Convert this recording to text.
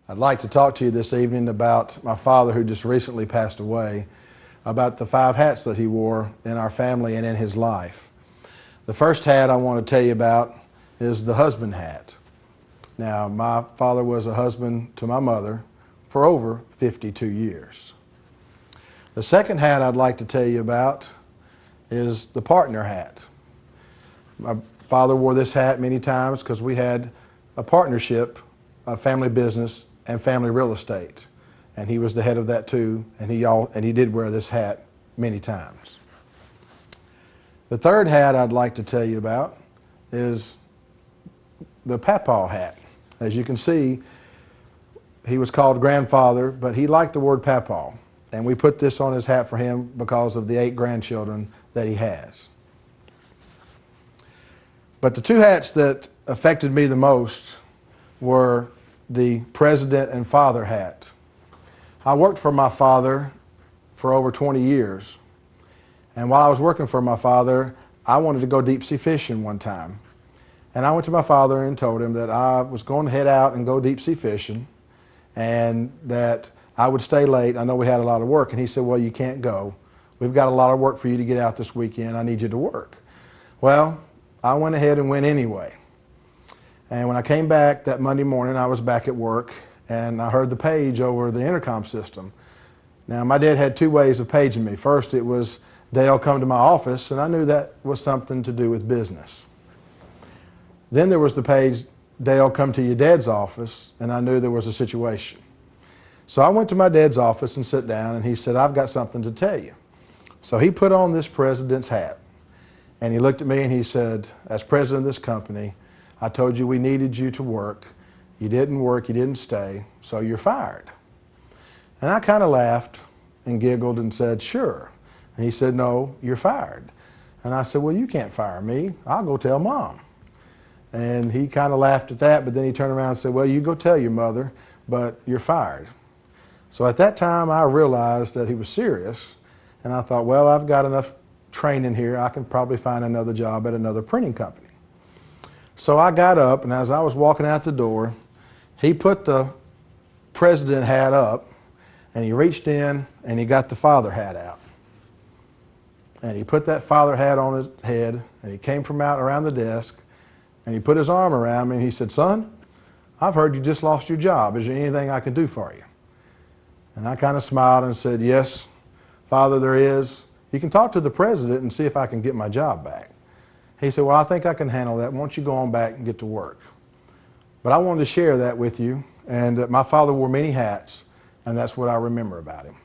I'd like to talk to you this evening about my father who just recently passed away, about the 5 hats that he wore in our family and in his life. The first hat I want to tell you about is the husband hat. Now, my father was a husband to my mother for over 52 years. The second hat I'd like to tell you about is the partner hat. My father wore this hat many times because we had a partnership, a family business, and family real estate. And he was the head of that too, and he did wear this hat many times. The third hat I'd like to tell you about is the Papaw hat. As you can see, he was called grandfather, but he liked the word Papaw. And we put this on his hat for him because of the 8 grandchildren that he has. But the 2 hats that affected me the most were the president and father hat. I worked for my father for over 20 years. And while I was working for my father, I wanted to go deep sea fishing one time. And I went to my father and told him that I was going to head out and go deep sea fishing and that I would stay late. I know we had a lot of work. And he said, well, you can't go. We've got a lot of work for you to get out this weekend. I need you to work. Well, I went ahead and went anyway. And when I came back that Monday morning, I was back at work and I heard the page over the intercom system. Now, my dad had 2 ways of paging me. First, it was, Dale, come to my office, and I knew that was something to do with business. Then there was the page, Dale, come to your dad's office, and I knew there was a situation. So I went to my dad's office and sat down, and he said, I've got something to tell you. So he put on this president's hat, and he looked at me and he said, as president of this company, I told you we needed you to work. You didn't work, you didn't stay, so you're fired. And I kind of laughed and giggled and said, sure. And he said, no, you're fired. And I said, well, you can't fire me. I'll go tell Mom. And he kind of laughed at that, but then he turned around and said, well, you go tell your mother, but you're fired. So at that time, I realized that he was serious, and I thought, well, I've got enough training here. I can probably find another job at another printing company. So I got up, and as I was walking out the door, he put the president hat up, and he reached in, and he got the father hat out. And he put that father hat on his head, and he came from out around the desk, and he put his arm around me, and he said, son, I've heard you just lost your job. Is there anything I can do for you? And I kind of smiled and said, yes, Father, there is. You can talk to the president and see if I can get my job back. He said, well, I think I can handle that. Why don't you go on back and get to work? But I wanted to share that with you. And my father wore many hats, and that's what I remember about him.